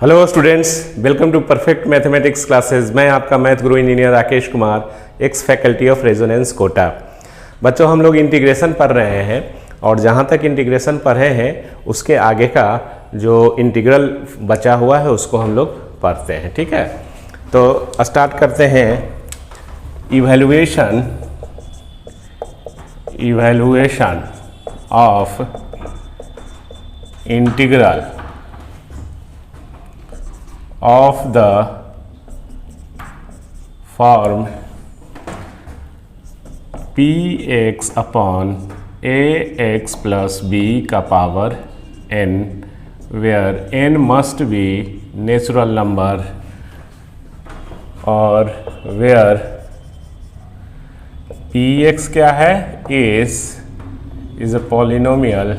Hello students, welcome to perfect mathematics classes. मैं आपका math guru engineer Rakesh Kumar, ex faculty of Resonance Kota. बच्चों, हम लोग इंटीग्रेशन पढ़ रहे हैं और जहाँ तक इंटीग्रेशन पढ़े हैं उसके आगे का जो इंटीग्रल बचा हुआ है उसको हम लोग पढ़ते हैं। ठीक है, तो स्टार्ट करते हैं। Evaluation of integral of the form px upon ax plus b का power n, where n must be natural number और where px क्या है, is a polynomial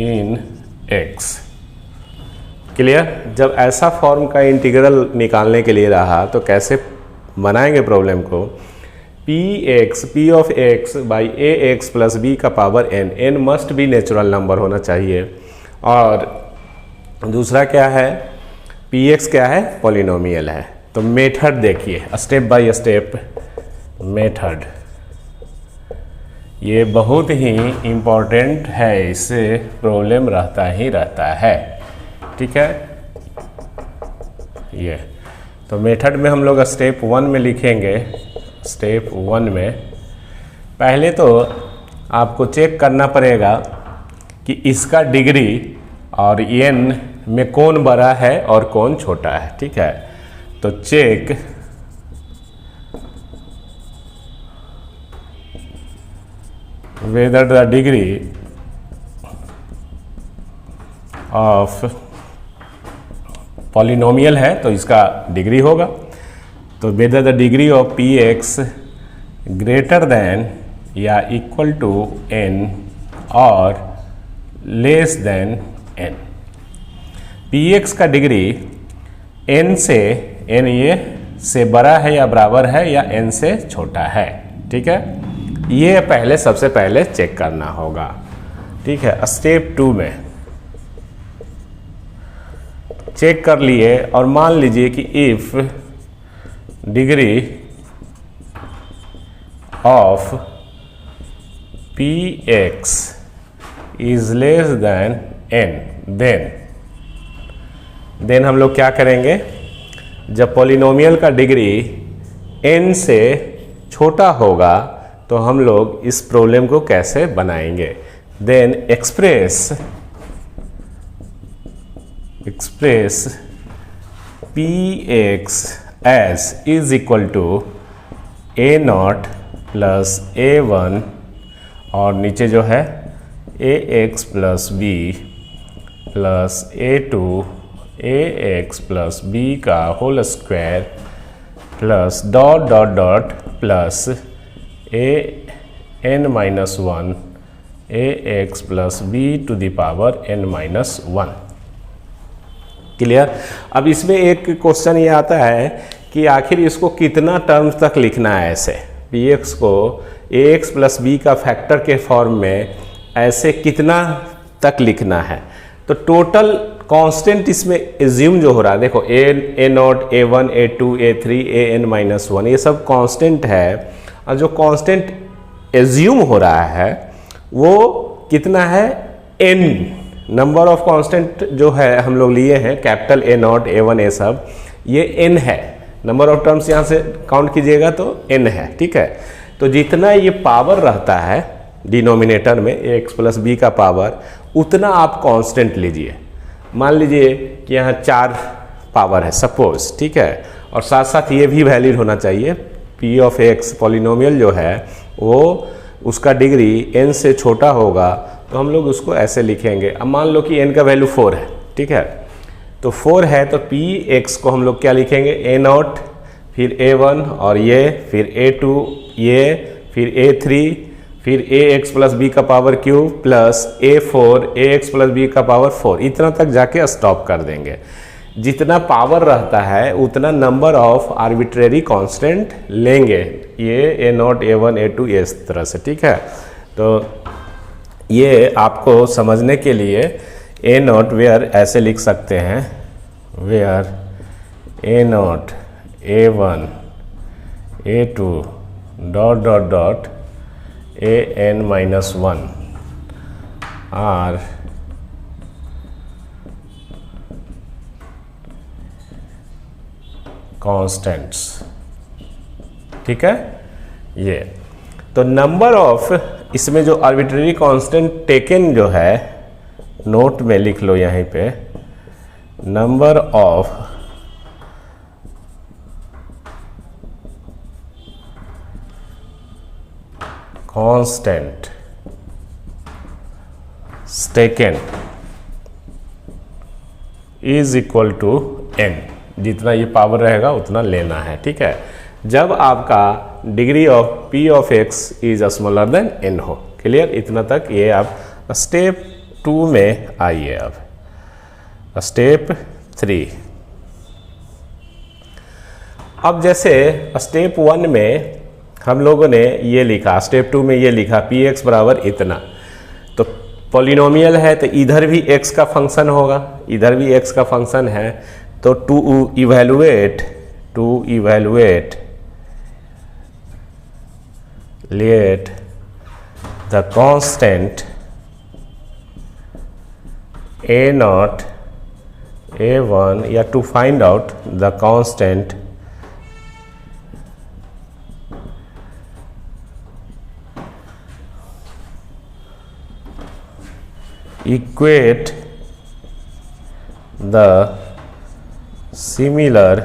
in x। Clear? जब ऐसा फॉर्म का इंटीग्रल निकालने के लिए रहा तो कैसे बनाएंगे प्रॉब्लम को। p of x by ax plus b का पावर n मस्ट भी नेचुरल नंबर होना चाहिए। और दूसरा क्या है, px क्या है, पॉलिनोमियल है। तो मेथड देखिए, स्टेप बाय स्टेप मेथड, ये बहुत ही इम्पोर्टेंट है, इससे प्रॉब्लम रहता है। ठीक है, ये तो मेथड में हम लोग स्टेप 1 में लिखेंगे। स्टेप 1 में पहले तो आपको चेक करना पड़ेगा कि इसका डिग्री और n में कौन बड़ा है और कौन छोटा है। ठीक है, तो check whether the degree of polynomial है तो इसका डिग्री होगा। तो whether the degree of px greater than या equal to n और less than n। px का डिग्री n से n ये से बड़ा है या बराबर है या n से छोटा है। ठीक है, ये पहले सबसे पहले चेक करना होगा। ठीक है, स्टेप 2 में चेक कर लिए और मान लीजिए कि if degree of px is less than n, then हम लोग क्या करेंगे, जब पॉलिनोमियल का डिग्री n से छोटा होगा तो हम लोग इस प्रॉब्लम को कैसे बनाएंगे। Then express px as is equal to a0 plus a1 और नीचे जो है ax plus b plus a2 ax plus b का whole square plus dot dot dot plus an-1 ax plus b to the power n-1। Clear? अब इसमें एक question ये आता है कि आखिर इसको कितना टर्म्स तक लिखना है। ऐसे px को ax प्लस b का फैक्टर के फॉर्म में ऐसे कितना तक लिखना है। तो टोटल कांस्टेंट इसमें एज्यूम जो हो रहा है, देखो a0 a1 a2 a3 an-1 ये सब कांस्टेंट है। और जो कांस्टेंट एज्यूम हो रहा है वो कितना है, n। नंबर ऑफ कांस्टेंट जो है हम लोग लिए हैं कैपिटल a0 a1 a सब, ये n है। नंबर ऑफ टर्म्स यहाँ से काउंट कीजिएगा तो n है। ठीक है, तो जितना ये पावर रहता है डिनोमिनेटर में ax प्लस b का पावर, उतना आप कांस्टेंट लीजिए। मान लीजिए कि यहाँ 4 पावर है सपोज। ठीक है, और साथ साथ ये भी वैलिड होना चाहिए, p ऑफ x पॉलिनोमियल जो है वो उसका डिग्री n से छोटा होगा तो हम लोग उसको ऐसे लिखेंगे। अब मान लो कि n का वैल्यू 4 है। ठीक है, तो 4 है तो px को हम लोग क्या लिखेंगे, a0 फिर a1 और ये फिर a2 ये फिर a3 फिर ax प्लस b का power cube plus a4 ax plus b का पावर 4, इतना तक जाके स्टॉप कर देंगे। जितना पावर रहता है उतना नंबर ऑफ आर्बिट्रेरी कांस्टेंट लेंगे, ये a0 a1 a2 इस तरह से। ठीक है, तो ये आपको समझने के लिए ए नॉट वेयर ऐसे लिख सकते हैं, where a not A1 A2 dot dot dot an-1 are constants. ठीक है, ये तो नंबर ऑफ, इसमें जो आर्बिट्रेरी कांस्टेंट टेकन जो है, नोट में लिख लो यहीं पे, number of constant taken is equal to n, जितना ये पावर रहेगा उतना लेना है। ठीक है, जब आपका degree of p of x is smaller than n हो। क्लियर, इतना तक ये आप स्टेप 2 में आइए। अब स्टेप 3, अब जैसे स्टेप 1 में हम लोगों ने ये लिखा, स्टेप 2 में ये लिखा px बराबर इतना, तो पॉलिनोमियल है तो इधर भी x का फंक्शन होगा, इधर भी x का फंक्शन है, तो to evaluate let the constant a not A1, या to find out the constant equate the similar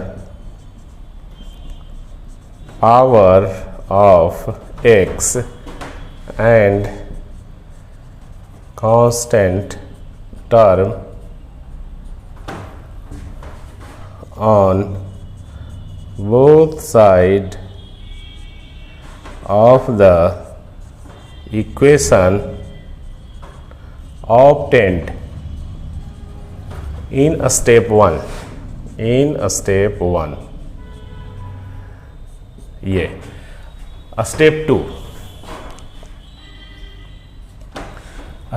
power of x and constant term on both sides of the equation obtained in step 1, ये step 2।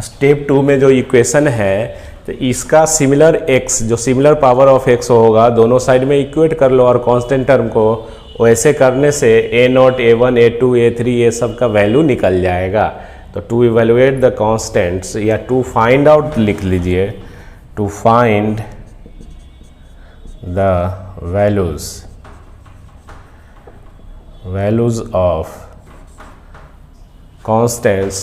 Step 2 में जो equation है, तो इसका similar x, जो similar power of x होगा, दोनों side में इक्वेट कर लो, और कांस्टेंट टर्म को वैसे करने से a not A1 A2 A3 ये सब का वैल्यू निकल जाएगा। तो टू इवेलुएट द कांस्टेंट्स, या टू फाइंड आउट लिख लीजिए, to find the values of constants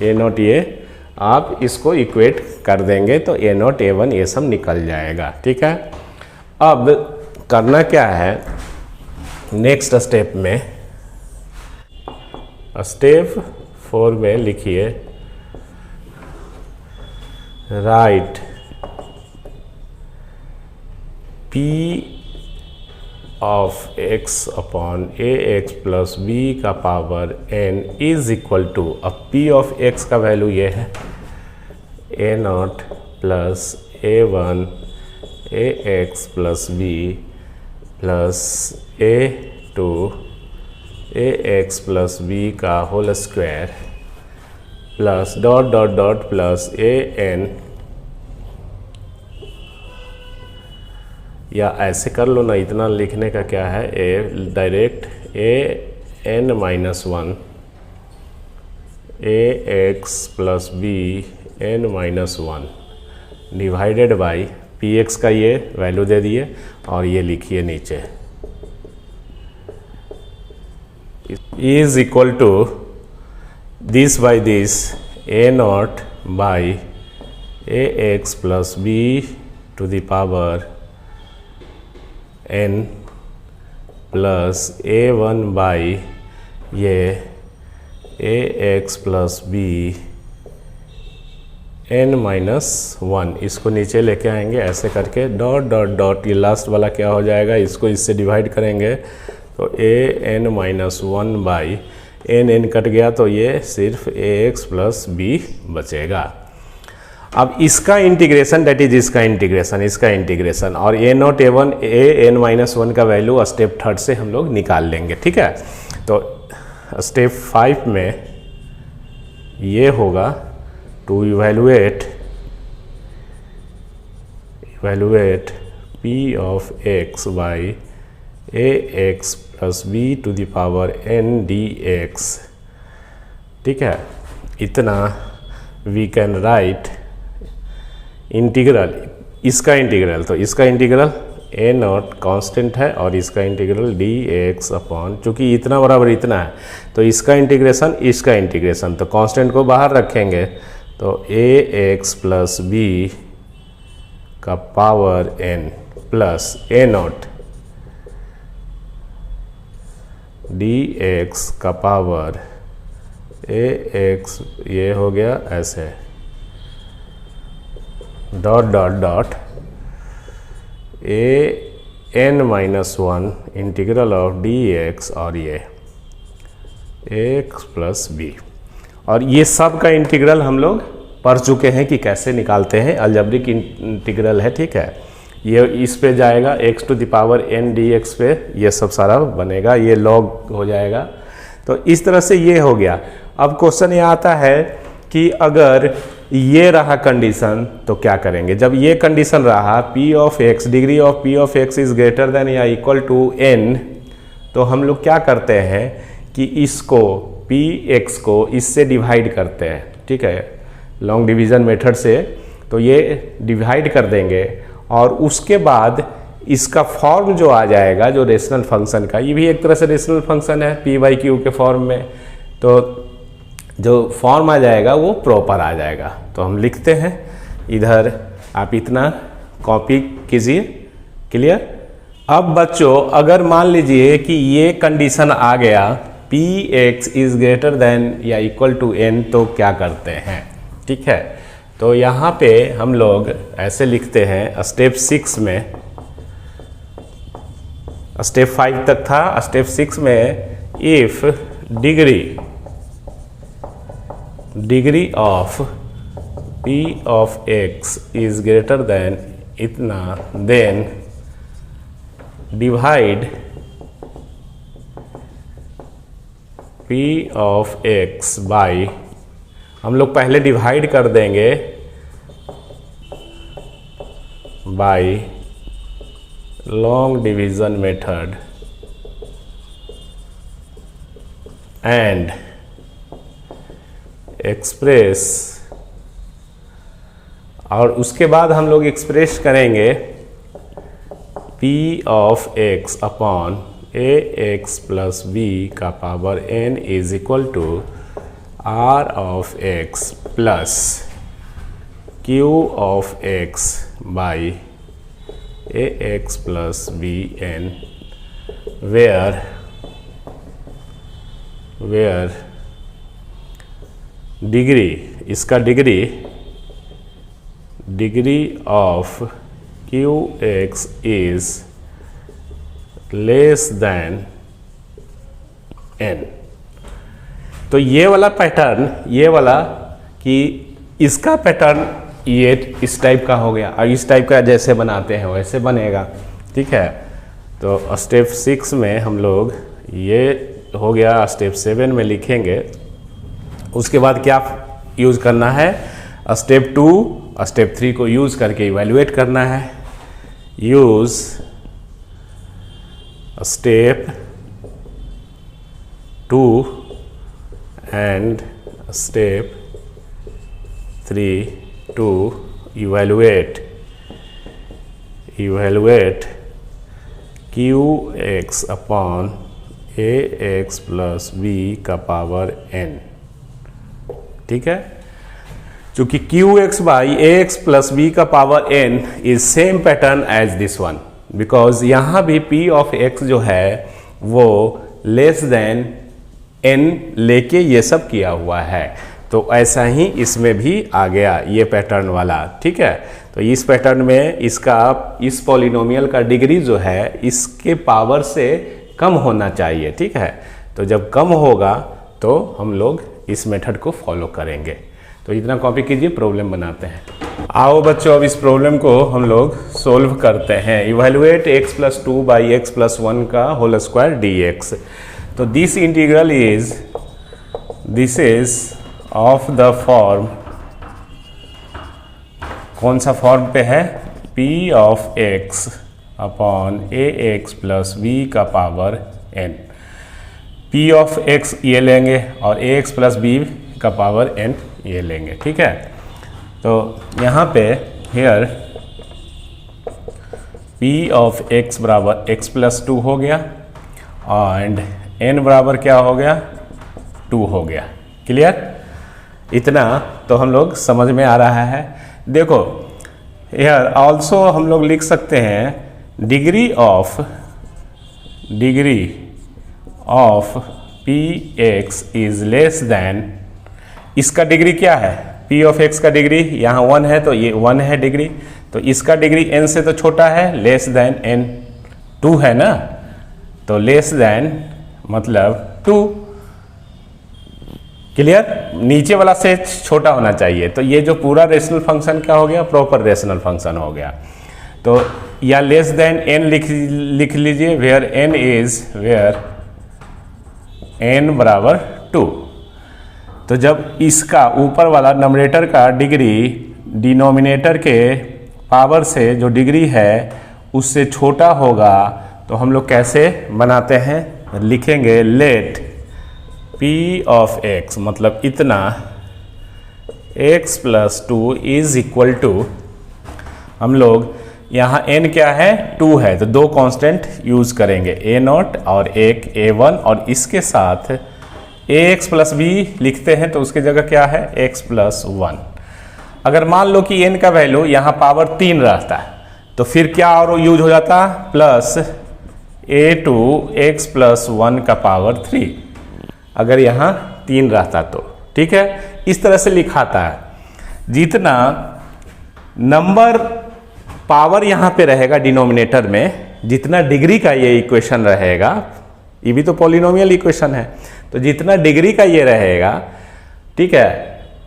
a not, ये आप इसको इक्वेट कर देंगे तो ए नॉट A1 ये सब निकल जाएगा। ठीक है, अब करना क्या है नेक्स्ट स्टेप में, स्टेप 4 में लिखिए, write p of x upon ax plus b का power n is equal to, अब p ऑफ x का वैल्यू ये है a naught plus A1 ax plus b plus A2 ax plus b का whole square plus dot dot dot plus an, या ऐसे कर लो ना, इतना लिखने का क्या है, a direct an-1 ax plus b n-1 divided by px का ये वैल्यू दे दिए, और ये लिखिए नीचे is equal to this by this a not by ax plus b to the power n plus A1 by ये ax प्लस b n-1, इसको नीचे लेके आएंगे ऐसे करके, डॉट डॉट डॉट, ये लास्ट वाला क्या हो जाएगा, इसको इससे डिवाइड करेंगे तो an-1 बाई n कट गया, तो ये सिर्फ ax प्लस b बचेगा। अब इसका इंटीग्रेशन, डेट इज इसका इंटीग्रेशन, और a नॉट A1 an-1 का वैल्यू स्टेप 3 से हम लोग निकाल लेंगे। ठीक है, तो स्टेप 5 में ये होगा to evaluate p of x by ax plus b to the power n dx, ठीक है, इतना वी कैन राइट इंटीग्रल, इसका इंटीग्रल, तो इसका इंटीग्रल ए नॉट कांस्टेंट है और इसका इंटीग्रल डी एक्स अपॉन, चूँकि इतना बराबर इतना है तो इसका इंटीग्रेशन इसका इंटीग्रेशन, तो कांस्टेंट को बाहर रखेंगे तो ए एक्स प्लस बी का power n plus a not d x का पावर ए एक्स, ये हो गया ऐसे dot dot dot a n minus one integral of d x और ये एक्स प्लस बी, और ये सब का इंटीग्रल हम लोग पढ़ चुके हैं कि कैसे निकालते हैं, अलजेब्रिक इंटीग्रल है, ठीक है। ये इस पे जाएगा x to the power n dx पे, ये सब सारा बनेगा, ये log हो जाएगा। तो इस तरह से ये हो गया। अब क्वेश्चन ये आता है कि अगर ये रहा कंडीशन तो क्या करेंगे। जब ये कंडीशन रहा p of x, degree of p of x is greater then या इक्वल टू n, तो हम लोग क्या करते हैं कि इसको px को इससे डिवाइड करते हैं, ठीक है, लॉन्ग डिवीज़न मेथड से। तो ये डिवाइड कर देंगे और उसके बाद इसका फॉर्म जो आ जाएगा, जो रेशनल फंक्शन का, ये भी एक तरह से रेशनल फंक्शन है p बाई क्यू के फॉर्म में, तो जो फॉर्म आ जाएगा वो प्रॉपर आ जाएगा। तो हम लिखते हैं इधर, आप इतना कॉपी कीजिए, क्लियर। अब बच्चों अगर मान लीजिए कि ये कंडीशन आ गया px इज ग्रेटर देन या इक्वल टू n, तो क्या करते हैं, ठीक है। तो यहाँ पे हम लोग ऐसे लिखते हैं, स्टेप 6 में, स्टेप 5 तक था, स्टेप 6 में if degree of p of x is greater than इतना, then divide p of x by, हम लोग पहले डिवाइड कर देंगे by long division method and express, और उसके बाद हम लोग एक्सप्रेस करेंगे p of x upon a x plus b का power n is equal to r of x plus q of x by a x plus b n, where degree, इसका degree of Q x is less than n। तो ये वाला pattern, ये वाला कि इसका pattern ये इस टाइप का हो गया, और इस टाइप का जैसे बनाते हैं वैसे बनेगा, ठीक है। तो स्टेप 6 में हम लोग ये हो गया, स्टेप 7 में लिखेंगे। उसके बाद क्या यूज़ करना है, स्टेप 2 स्टेप 3 को यूज़ करके इवैल्यूएट करना है। Use step 2 and step 3 to evaluate qx upon ax plus b का पावर n, ठीक है। चूंकि qx by ax plus b का power n is same pattern as this one, because यहाँ भी p ऑफ x जो है वो लेस देन n लेके ये सब किया हुआ है, तो ऐसा ही इसमें भी आ गया ये पैटर्न वाला, ठीक है। तो इस पैटर्न में इसका, इस पॉलिनोमियल का डिग्री जो है इसके पावर से कम होना चाहिए, ठीक है। तो जब कम होगा तो हम लोग इस मेथड को फॉलो करेंगे। तो इतना कॉपी कीजिए, प्रॉब्लम बनाते हैं। आओ बच्चों अब इस प्रॉब्लम को हम लोग सोल्व करते हैं। Evaluate x plus 2 by x plus 1 का होल स्क्वायर dx। तो this integral is, this is of the form कौन सा फॉर्म पे है, p of x upon a x plus b का power n। p of x ये लेंगे और ए एक्स प्लस बी का पावर n ये लेंगे, ठीक है। तो यहाँ पे हेयर p ऑफ x बराबर x प्लस 2 हो गया एंड n बराबर क्या हो गया, 2 हो गया। क्लियर, इतना तो हम लोग समझ में आ रहा है। देखो हेयर ऑल्सो हम लोग लिख सकते हैं degree of P x is less then, इसका डिग्री क्या है, p ऑफ x का डिग्री यहाँ 1 है तो ये 1 है डिग्री, तो इसका डिग्री n से तो छोटा है, लेस देन n 2 है ना, तो लेस देन मतलब 2। क्लियर, नीचे वाला से छोटा होना चाहिए, तो ये जो पूरा रेशनल फंक्शन क्या हो गया, प्रॉपर रेशनल फंक्शन हो गया। तो या लेस देन n लिख लीजिए, वेयर n बराबर 2। तो जब इसका ऊपर वाला नंबरेटर का डिग्री डिनोमिनेटर के पावर से जो डिग्री है उससे छोटा होगा, तो हम लोग कैसे बनाते हैं, लिखेंगे लेट p ऑफ x मतलब इतना x plus 2 is equal to, हम लोग यहाँ n क्या है, 2 है, तो 2 कांस्टेंट यूज करेंगे, a0 और एक a1, और इसके साथ ax प्लस b लिखते हैं तो उसकी जगह क्या है, x प्लस 1। अगर मान लो कि n का वैल्यू यहाँ पावर 3 रहता है तो फिर क्या और यूज हो जाता, प्लस a2 x प्लस 1 का पावर 3, अगर यहाँ 3 रहता तो, ठीक है। इस तरह से लिखाता है। जितना नंबर पावर यहाँ पे रहेगा डिनोमिनेटर में, जितना डिग्री का ये इक्वेशन रहेगा, ये भी तो पॉलिनोमियल इक्वेशन है, तो जितना डिग्री का ये रहेगा, ठीक है,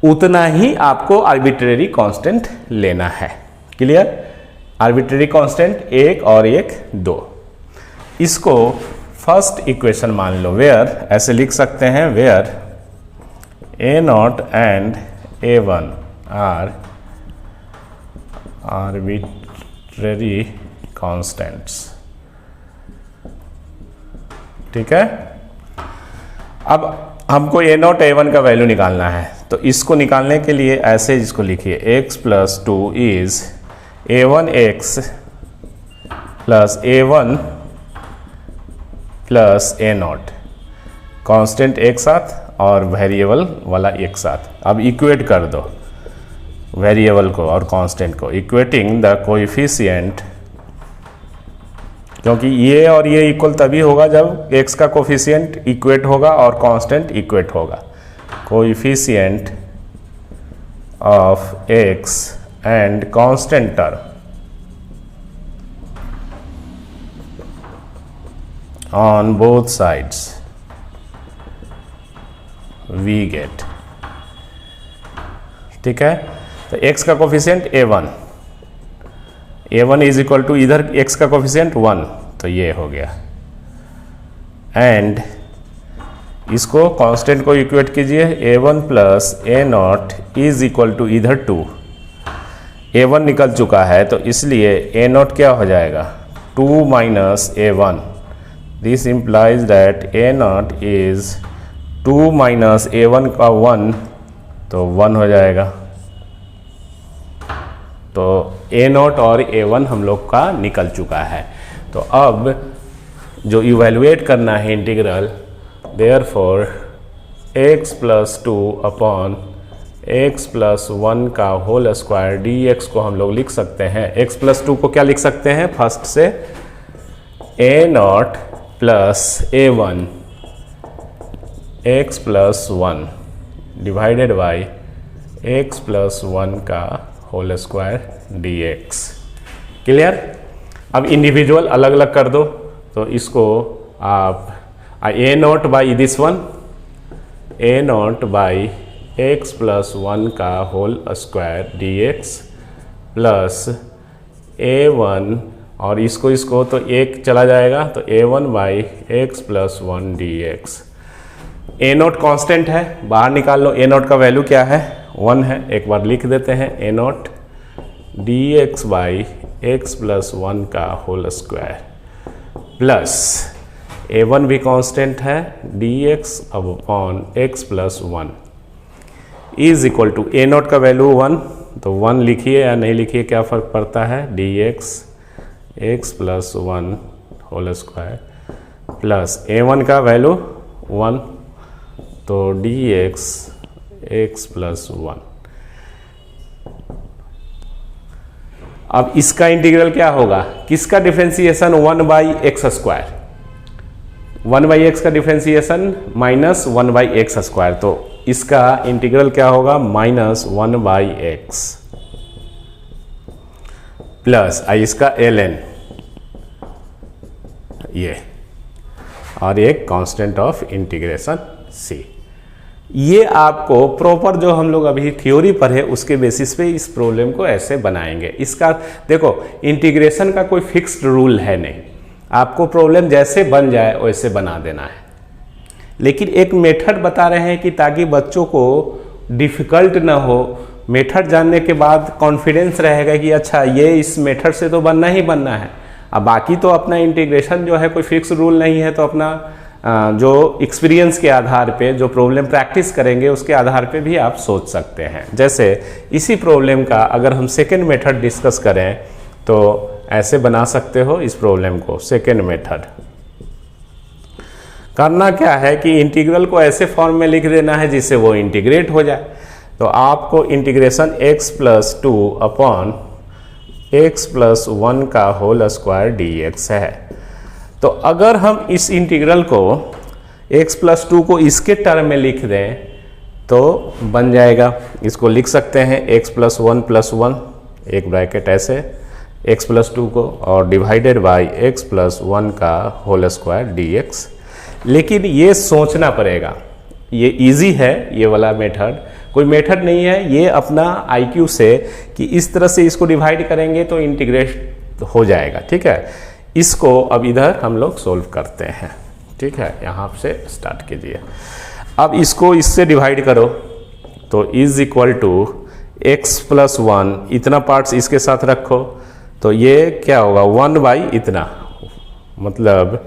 उतना ही आपको आर्बिट्रेरी कांस्टेंट लेना है। क्लियर, आर्बिट्रेरी कांस्टेंट 1 और 1 2। इसको फर्स्ट इक्वेशन मान लो, वेयर ऐसे लिख सकते हैं, where a0 and a1 are arbitrary constants, ठीक है। अब हमको a0 a1 का वैल्यू निकालना है, तो इसको निकालने के लिए ऐसे इसको लिखिए, x plus 2 is a1x plus a1 plus a0, constant एक साथ और वेरिएबल वाला एक साथ। अब इक्वेट कर दो वेरिएबल को और कांस्टेंट को, इक्वेटिंग द कोएफिशिएंट, क्योंकि ये और ये इक्वल तभी होगा जब x का कोएफिशिएंट इक्वेट होगा और कांस्टेंट इक्वेट होगा। Coefficient of x and constant term on both sides we get, ठीक है। तो x का coefficient a1 is equal to, इधर x का कोफिशिएंट 1, तो ये हो गया, एंड इसको कांस्टेंट को इक्वेट कीजिए, a1 plus a0 is equal to, इधर 2, a1 निकल चुका है तो इसलिए a0 क्या हो जाएगा, 2 minus a1। This implies that a0 is 2 minus a1 का 1, तो 1 हो जाएगा। तो a0 और a1 हम लोग का निकल चुका है। तो अब जो इवेल्युएट करना है integral, therefore x plus 2 upon x plus 1 का होल स्क्वायर dx को हम लोग लिख सकते हैं, x प्लस 2 को क्या लिख सकते हैं, फर्स्ट से a0 plus a1 x plus 1 divided by x plus 1 का होल स्क्वायर dx। क्लियर, अब इंडिविजुअल अलग अलग कर दो, तो इसको आप a0 by this one, a0 by x plus 1 का whole square dx plus a1, और इसको तो एक चला जाएगा, तो a1 by x plus 1 dx। a0 constant है, बाहर निकाल लो, a0 का वैल्यू क्या है, 1 है, एक बार लिख देते हैं, a0 d x by x plus 1 का होल स्क्वायर प्लस a1 भी कांस्टेंट है d x upon x plus 1 is equal to a not का वैल्यू 1, तो 1 लिखिए या नहीं लिखिए क्या फ़र्क पड़ता है, d x x plus 1 whole square plus a1 का वैल्यू 1, तो डी एक्स एक्स प्लस 1। अब इसका इंटीग्रल क्या होगा, किसका differentiation 1 by x square, 1 by x का differentiation minus 1 by x square, तो इसका इंटीग्रल क्या होगा माइनस 1 बाई एक्स प्लस इसका ln ये और एक कांस्टेंट ऑफ इंटीग्रेशन c। ये आपको प्रॉपर जो हम लोग अभी थ्योरी पढ़े उसके बेसिस पे इस प्रॉब्लम को ऐसे बनाएंगे। इसका देखो इंटीग्रेशन का कोई फिक्स्ड रूल है नहीं, आपको प्रॉब्लम जैसे बन जाए वैसे बना देना है, लेकिन एक मेथड बता रहे हैं कि ताकि बच्चों को डिफ़िकल्ट ना हो, मेथड जानने के बाद कॉन्फिडेंस रहेगा कि अच्छा ये इस मेथड से तो बनना ही बनना है। अब बाकी तो अपना इंटीग्रेशन जो है कोई फिक्स रूल नहीं है, तो अपना जो एक्सपीरियंस के आधार पे जो प्रॉब्लम प्रैक्टिस करेंगे उसके आधार पे भी आप सोच सकते हैं। जैसे इसी प्रॉब्लम का अगर हम सेकेंड मेथड डिस्कस करें तो ऐसे बना सकते हो इस प्रॉब्लम को। सेकेंड मेथड करना क्या है कि इंटीग्रल को ऐसे फॉर्म में लिख देना है जिससे वो इंटीग्रेट हो जाए। तो आपको integration x plus 2 upon x plus 1 का होल स्क्वायर dx है। तो अगर हम इस इंटीग्रल को x प्लस 2 को इसके टर्म में लिख दें तो बन जाएगा, इसको लिख सकते हैं x प्लस 1 एक ब्रैकेट ऐसे x प्लस 2 को और डिवाइडेड बाई x प्लस 1 का होल स्क्वायर dx। लेकिन ये सोचना पड़ेगा, ये इजी है ये वाला मेथड, कोई मेथड नहीं है, ये अपना IQ से कि इस तरह से इसको डिवाइड करेंगे तो इंटीग्रेट हो जाएगा। ठीक है, इसको अब इधर हम लोग सोल्व करते हैं। ठीक है, यहाँ से स्टार्ट कीजिए। अब इसको इससे डिवाइड करो तो is equal to x plus 1, इतना पार्ट्स इसके साथ रखो तो ये क्या होगा 1 बाई इतना, मतलब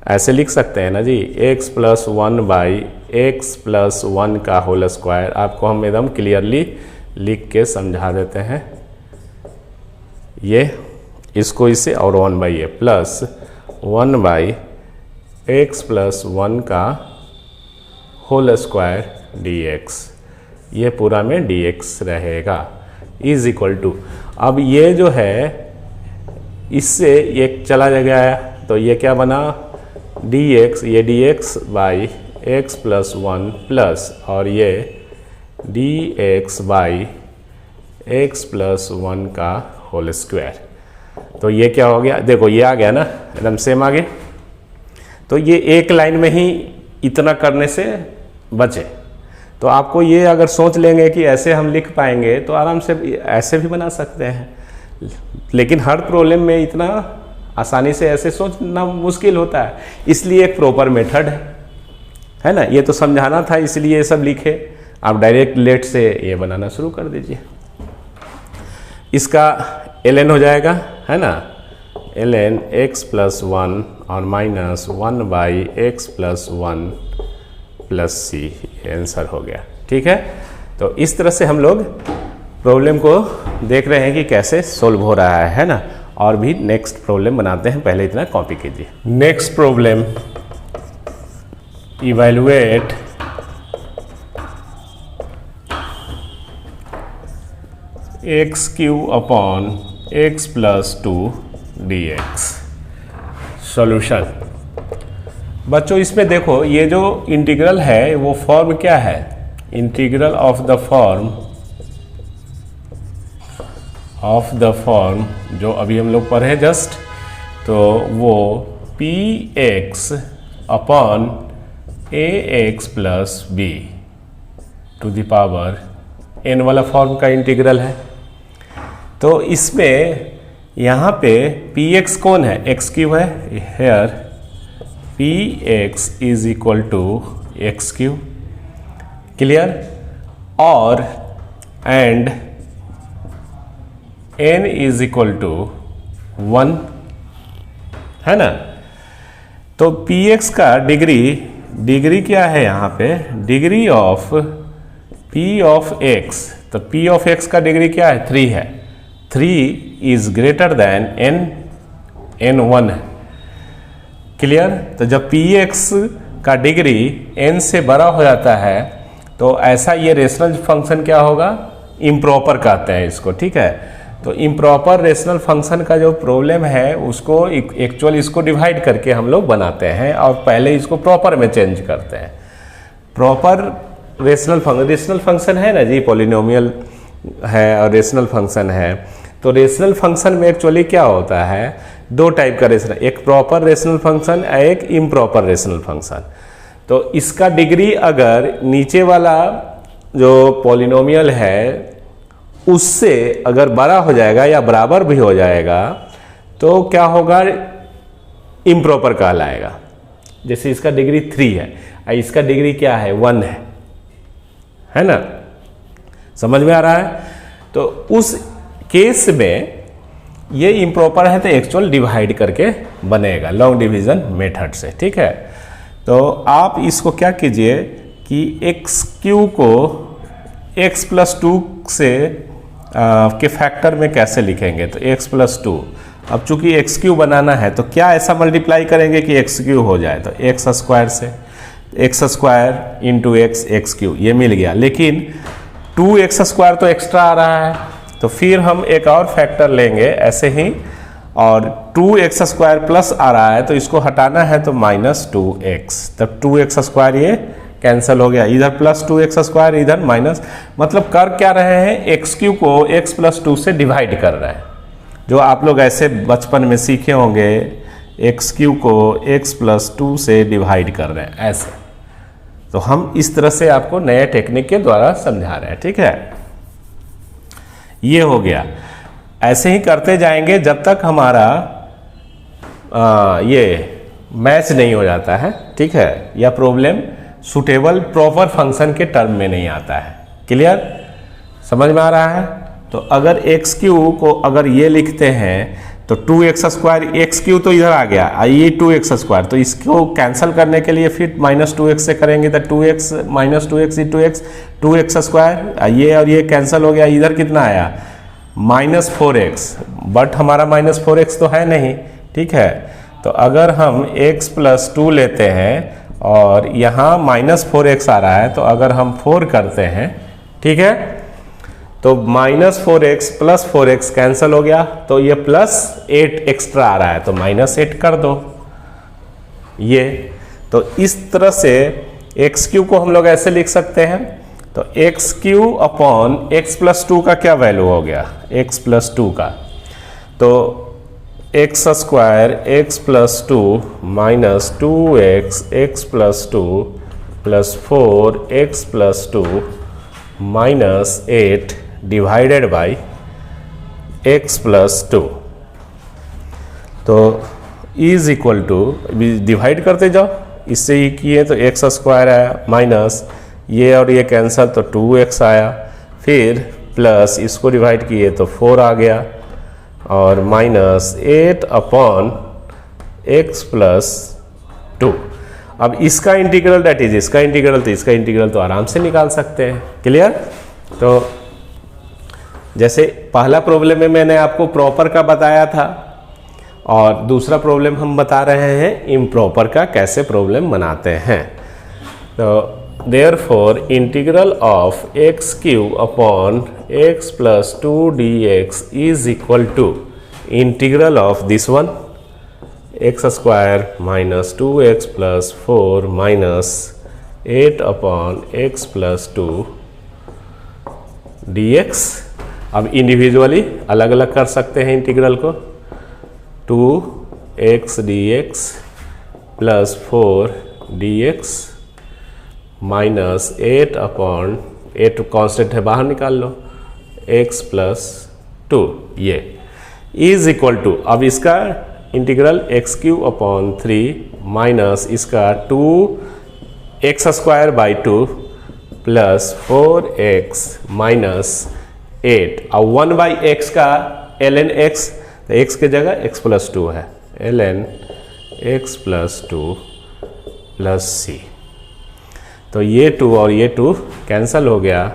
ऐसे लिख सकते हैं ना जी, x plus 1 by x plus 1 का होल स्क्वायर। आपको हम एकदम क्लियरली लिख के समझा देते हैं, ये इसको इससे और 1 by A plus 1 by x plus 1 का होल स्क्वायर dx, ये पूरा में dx रहेगा इज इक्वल टू, अब ये जो है इससे ये चला गया तो ये क्या बना dx, ये dx by x plus 1 plus और ये dx बाई एक्स प्लस 1 का होल स्क्वायर। तो ये क्या हो गया, देखो ये आ गया ना, एकदम सेम आ गया। तो ये एक लाइन में ही इतना करने से बचे। तो आपको ये अगर सोच लेंगे कि ऐसे हम लिख पाएंगे तो आराम से ऐसे भी बना सकते हैं, लेकिन हर प्रॉब्लम में इतना आसानी से ऐसे सोचना मुश्किल होता है, इसलिए एक प्रॉपर मेथड है ना, ये तो समझाना था इसलिए ये सब लिखे। आप डायरेक्ट लेट से ये बनाना शुरू कर दीजिए। इसका ln हो जाएगा है ना, ln x प्लस 1 और minus 1 by x plus 1 plus c, ये आंसर हो गया। ठीक है, तो इस तरह से हम लोग प्रॉब्लम को देख रहे हैं कि कैसे सोल्व हो रहा है ना। और भी नेक्स्ट प्रॉब्लम बनाते हैं, पहले इतना कॉपी कीजिए। Next problem, evaluate x cube upon x plus 2 dx। Solution बच्चों इसमें देखो ये जो इंटीग्रल है वो फॉर्म क्या है, इंटीग्रल ऑफ द फॉर्म जो अभी हम लोग पढ़े जस्ट, तो वो px upon ax plus b to the power n वाला फॉर्म का इंटीग्रल है। तो इसमें यहाँ पे px कौन है, x क्यूब है, here px is equal to x cube, clear. और and n is equal to 1 है ना। तो px का डिग्री क्या है यहाँ पे, degree of p of x, तो p ऑफ x का डिग्री क्या है, 3 है। 3 इज ग्रेटर देन n 1 है। क्लियर। तो जब px का डिग्री n से बड़ा हो जाता है तो ऐसा ये रेशनल फंक्शन क्या होगा, इम्प्रॉपर कहते हैं इसको, ठीक है। तो इम्प्रॉपर रेशनल फंक्शन का जो प्रॉब्लम है उसको एक्चुअल इसको डिवाइड करके हम लोग बनाते हैं और पहले इसको प्रॉपर में चेंज करते हैं। प्रॉपर रेशनल फंक्शन है ना जी, पॉलिनोमियल है और रेशनल फंक्शन है। तो रेशनल फंक्शन में एक्चुअली क्या होता है, दो टाइप का रेशनल, एक प्रॉपर रेशनल फंक्शन, एक इम्प्रॉपर रेशनल फंक्शन। तो इसका डिग्री अगर नीचे वाला जो पॉलिनोमियल है उससे अगर बड़ा हो जाएगा या बराबर भी हो जाएगा तो क्या होगा, इम्प्रॉपर कहलाएगा। जैसे इसका डिग्री 3 है और इसका डिग्री क्या है, 1 है ना, समझ में आ रहा है। तो उस केस में ये इम्प्रॉपर है तो एक्चुअल डिवाइड करके बनेगा लॉन्ग डिवीजन मेथड से, ठीक है। तो आप इसको क्या कीजिए कि एक्स क्यू को x + 2 से के फैक्टर में कैसे लिखेंगे, तो x + 2। अब चूंकि एक्स क्यू बनाना है तो क्या ऐसा मल्टीप्लाई करेंगे कि एक्स क्यू हो जाए, तो एक्स स्क्वायर से x² इंटू एक्स क्यू ये मिल गया। लेकिन 2x² तो एक्स्ट्रा आ रहा है, तो फिर हम एक और फैक्टर लेंगे ऐसे ही, और 2x² प्लस आ रहा है तो इसको हटाना है तो -2x, तब 2x² ये कैंसिल हो गया, इधर +2x² इधर माइनस, मतलब कर क्या रहे हैं, एक्स क्यू को x + 2 से डिवाइड कर रहे हैं। जो आप लोग ऐसे बचपन में सीखे होंगे, एक्स क्यू को x + 2 से डिवाइड कर रहे हैं ऐसे। तो हम इस तरह से आपको नए टेक्निक के द्वारा समझा रहे हैं, ठीक है। ये हो गया, ऐसे ही करते जाएंगे जब तक हमारा ये मैच नहीं हो जाता है, ठीक है, या प्रॉब्लम सुटेबल प्रॉपर फंक्शन के टर्म में नहीं आता है। क्लियर, समझ में आ रहा है। तो अगर एक्स क्यू को अगर ये लिखते हैं तो 2x², एक्स क्यू तो इधर आ गया, ये 2x², तो इसको कैंसिल करने के लिए फिर -2x से करेंगे तो 2x -2x into x 2x², ये और ये कैंसिल हो गया, इधर कितना आया -4x, बट हमारा -4x तो है नहीं, ठीक है। तो अगर हम x + 2 लेते हैं और यहाँ -4x आ रहा है, तो अगर हम 4 करते हैं, ठीक है, तो -4x + 4x कैंसिल हो गया, तो ये +8 एक्स्ट्रा आ रहा है तो -8 कर दो ये। तो इस तरह से एक्स क्यू को हम लोग ऐसे लिख सकते हैं। तो x³ अपॉन x + 2 का क्या वैल्यू हो गया, x + 2 का, तो x² x + 2 -2x x + 2 + 4x + 2 -8 divided by x + 2। तो इज इक्वल टू, डिवाइड करते जाओ, इससे ही किए तो x² आया, माइनस ये और ये कैंसिल तो 2x आया, फिर प्लस इसको डिवाइड किए तो 4 आ गया, और -8 अपॉन x + 2। अब इसका इंटीग्रल दैट इज इसका इंटीग्रल, तो इसका इंटीग्रल तो आराम से निकाल सकते हैं। क्लियर। तो जैसे पहला प्रॉब्लम में मैंने आपको प्रॉपर का बताया था, और दूसरा प्रॉब्लम हम बता रहे हैं इम्प्रॉपर का कैसे प्रॉब्लम बनाते हैं। तो therefore integral of x³ upon x + 2 dx is equal to integral of this one, x² - 2x + 4 -8 upon x + 2 dx। अब इंडिविजुअली अलग अलग कर सकते हैं इंटीग्रल को, 2x dx + 4 dx -8 upon 8 constant है बाहर निकाल लो, x + 2 ये इज इक्वल टू, अब इसका इंटीग्रल x³ अपॉन 3 माइनस इसका 2x² / 2 + 4x - 8, और 1/x का ln x, तो x की जगह x प्लस 2 है, ln x plus 2 plus c। तो ये 2 और ये 2 कैंसल हो गया,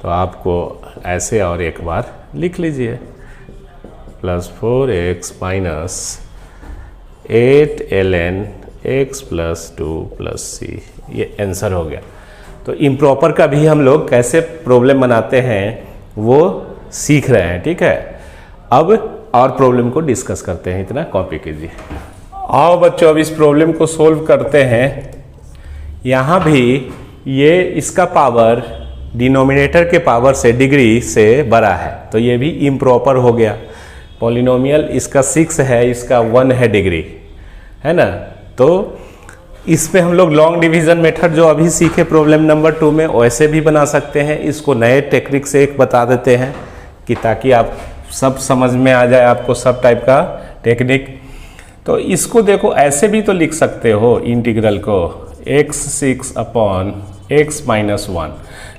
तो आपको ऐसे और एक बार लिख लीजिए, plus 4x minus 8 ln x plus 2 plus c, ये आंसर हो गया। तो इम्प्रॉपर का भी हम लोग कैसे प्रॉब्लम बनाते हैं वो सीख रहे हैं, ठीक है। अब और प्रॉब्लम को डिस्कस करते हैं, इतना कॉपी कीजिए। आओ बच्चों अब इस प्रॉब्लम को सोल्व करते हैं। यहाँ भी ये इसका पावर डिनोमिनेटर के पावर से डिग्री से बड़ा है, तो ये भी इम्प्रॉपर हो गया। पॉलिनोमियल इसका 6 है, इसका 1 है डिग्री, है ना। तो इसमें हम लोग लॉन्ग डिवीजन मेथड जो अभी सीखे प्रॉब्लम नंबर 2 में, वैसे भी बना सकते हैं। इसको नए टेक्निक से एक बता देते हैं कि ताकि आप सब समझ में आ जाए, आपको सब टाइप का टेक्निक। तो इसको देखो ऐसे भी तो लिख सकते हो इंटीग्रल को, x6 upon x minus 1।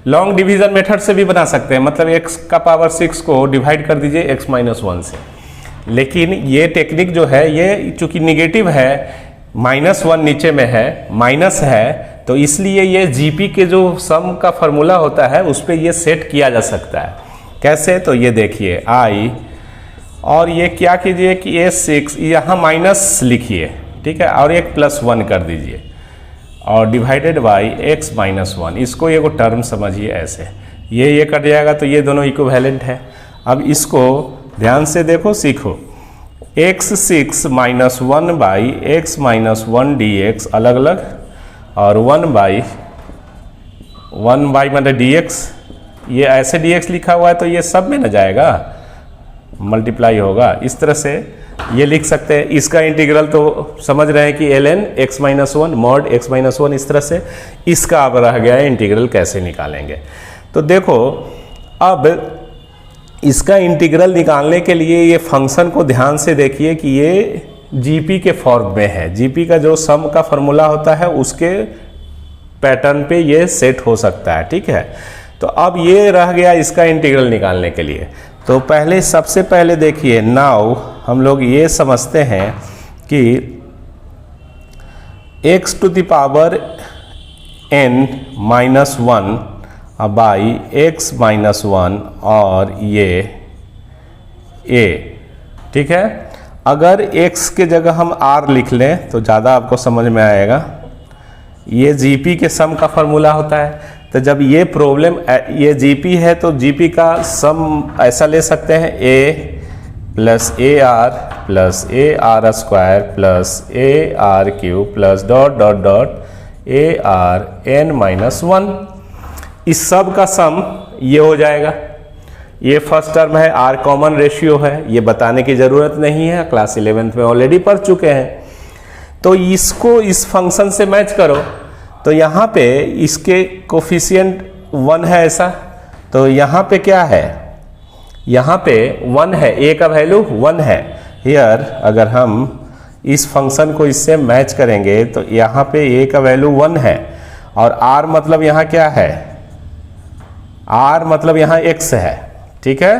Long division method से भी बना सकते हैं, मतलब x का पावर 6 को डिवाइड कर दीजिए x माइनस 1 से। लेकिन ये टेक्निक जो है, ये चूंकि निगेटिव है, -1 नीचे में है, माइनस है, तो इसलिए ये जीपी के जो सम का फॉर्मूला होता है उस पर ये सेट किया जा सकता है। कैसे, तो ये देखिए i, और ये क्या कीजिए कि ये 6 यहाँ माइनस लिखिए, ठीक है, और एक +1 कर दीजिए, और डिवाइडेड बाई x माइनस 1। इसको ये टर्म समझिए ऐसे, ये कट जाएगा, तो ये दोनों इक्विवेलेंट है। अब इसको ध्यान से देखो, सीखो। x6 minus 1 by x minus 1 dx अलग अलग, और 1 बाई मतलब dx, ये ऐसे dx लिखा हुआ है तो ये सब में न जाएगा, मल्टीप्लाई होगा। इस तरह से ये लिख सकते हैं। इसका इंटीग्रल तो समझ रहे हैं कि ln x minus 1 mod x minus 1, इस तरह से। इसका अब रह गया है इंटीग्रल कैसे निकालेंगे। तो देखो अब इसका इंटीग्रल निकालने के लिए ये फंक्शन को ध्यान से देखिए कि ये जीपी के फॉर्म में है। जीपी का जो सम का फॉर्मूला होता है उसके पैटर्न पे ये सेट हो सकता है, ठीक है। तो अब ये रह गया इसका इंटीग्रल निकालने के लिए। तो पहले सबसे पहले देखिए, नाउ हम लोग ये समझते हैं कि x to the power n minus 1 by x minus 1 और ये a, ठीक है। अगर x के जगह हम r लिख लें तो ज़्यादा आपको समझ में आएगा। ये जीपी के सम का फॉर्मूला होता है। तो जब ये प्रॉब्लम, ये जीपी है तो जीपी का सम ऐसा ले सकते हैं, a plus A R plus A R square plus A R cube plus dot dot dot A R n minus 1। इस सब का सम ये हो जाएगा। ये फर्स्ट टर्म है, आर कॉमन रेशियो है, ये बताने की ज़रूरत नहीं है, क्लास 11th में ऑलरेडी पढ़ चुके हैं। तो इसको इस फंक्शन से मैच करो, तो यहाँ पे इसके कोफिशिएंट 1 है ऐसा, तो यहाँ पे क्या है, यहाँ पे 1 है, ए का वैल्यू 1 है। हियर अगर हम इस फंक्शन को इससे मैच करेंगे तो यहाँ पे ए का वैल्यू 1 है, और आर मतलब यहाँ क्या है, आर मतलब यहाँ x है, ठीक है,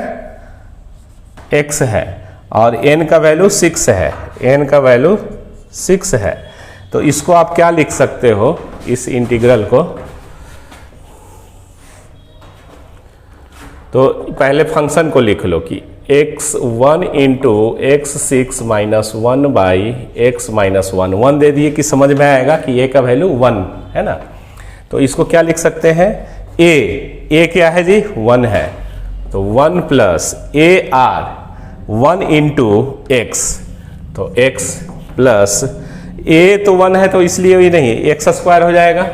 x है, और n का वैल्यू 6 है, n का वैल्यू 6 है। तो इसको आप क्या लिख सकते हो, इस इंटीग्रल को, तो पहले फंक्शन को लिख लो कि x1 into x6 minus 1 by x minus 1, 1 दे दिए कि समझ में आएगा कि a का वैल्यू 1 है ना। तो इसको क्या लिख सकते हैं, a क्या है जी, 1 है, तो 1 plus A R 1 into x, तो x प्लस a तो 1 है तो इसलिए भी नहीं, एक्स स्क्वायर हो जाएगा,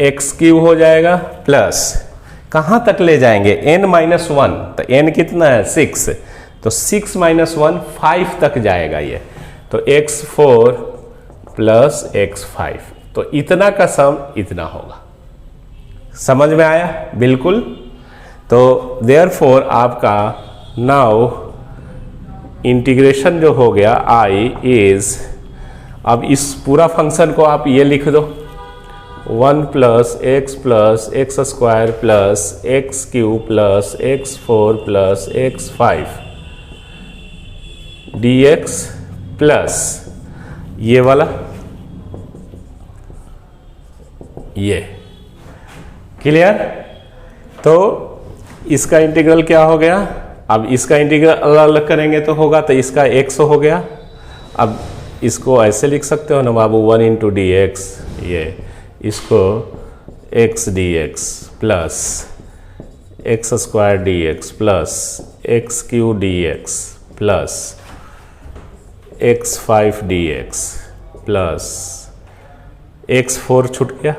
एक्स क्यूब हो जाएगा, प्लस कहाँ तक ले जाएंगे, n माइनस 1, तो n कितना है 6, तो 6 माइनस 1 5 तक जाएगा ये, तो x4 प्लस x5, तो इतना का सम इतना होगा। समझ में आया बिल्कुल। तो देयरफॉर आपका नाउ इंटीग्रेशन जो हो गया i इज, अब इस पूरा फंक्शन को आप ये लिख दो, 1 plus x square plus x cube plus x4 plus x5 dx plus ये वाला ये। क्लियर? तो इसका इंटीग्रल क्या हो गया? अब इसका इंटीग्रल अलग अलग करेंगे तो होगा, तो इसका x हो गया। अब इसको ऐसे लिख सकते हो ना बाबू, 1 इंटू डी एक्स, ये इसको x dx plus x square D x plus x Q D x plus x5 dx plus x4 छूट गया,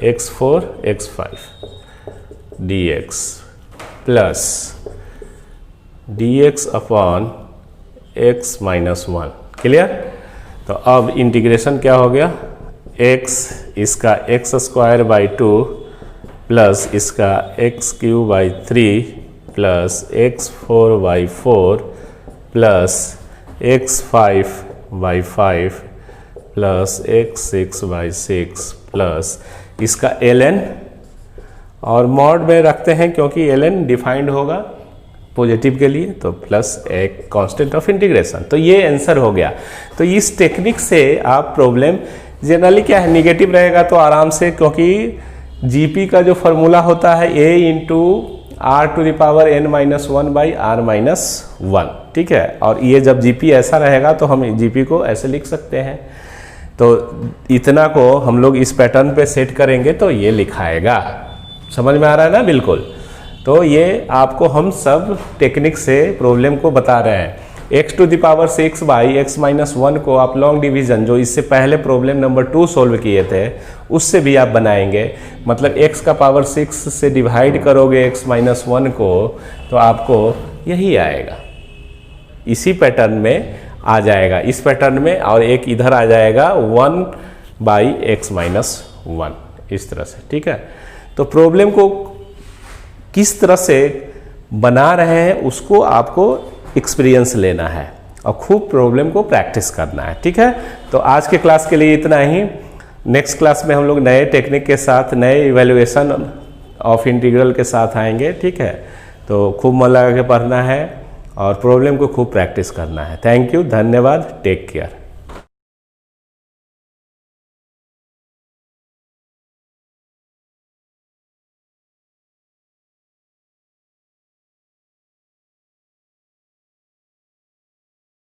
x4 x5 dx plus dx upon x minus 1। Clear? तो अब इंटीग्रेशन क्या हो गया, x इसका एक्स स्क्वायर बाई 2 प्लस इसका x Q by 3 plus x4 by 4 plus x5 by 5 plus x6 by 6 plus इसका ln, और मॉड में रखते हैं क्योंकि ln डिफाइंड होगा पॉजिटिव के लिए, तो प्लस एक कांस्टेंट ऑफ इंटीग्रेशन। तो ये आंसर हो गया। तो इस टेक्निक से आप प्रॉब्लम जनरली क्या है, निगेटिव रहेगा तो आराम से, क्योंकि जीपी का जो फॉर्मूला होता है a into r to the power n minus 1 by r minus 1। ठीक है, और ये जब जीपी ऐसा रहेगा तो हम जीपी को ऐसे लिख सकते हैं। तो इतना को हम लोग इस पैटर्न पे सेट करेंगे तो ये लिखाएगा। समझ में आ रहा है ना? बिल्कुल। तो ये आपको हम सब टेक्निक से प्रॉब्लम को बता रहे हैं। x to the power 6 by x minus 1 को आप लॉन्ग डिवीजन जो इससे पहले प्रॉब्लम नंबर 2 सोल्व किए थे उससे भी आप बनाएंगे। मतलब x का पावर 6 से डिवाइड करोगे x माइनस 1 को तो आपको यही आएगा, इसी पैटर्न में आ जाएगा, इस पैटर्न में, और एक इधर आ जाएगा 1 बाई एक्स माइनस 1 इस तरह से। ठीक है, तो प्रॉब्लम को किस तरह से बना रहे हैं उसको आपको एक्सपीरियंस लेना है और खूब प्रॉब्लम को प्रैक्टिस करना है। ठीक है, तो आज के क्लास के लिए इतना ही। नेक्स्ट क्लास में हम लोग नए टेक्निक के साथ, नए इवैल्यूएशन ऑफ इंटीग्रल के साथ आएंगे। ठीक है, तो खूब मन लगा के पढ़ना है और प्रॉब्लम को खूब प्रैक्टिस करना है। थैंक यू, धन्यवाद, टेक केयर।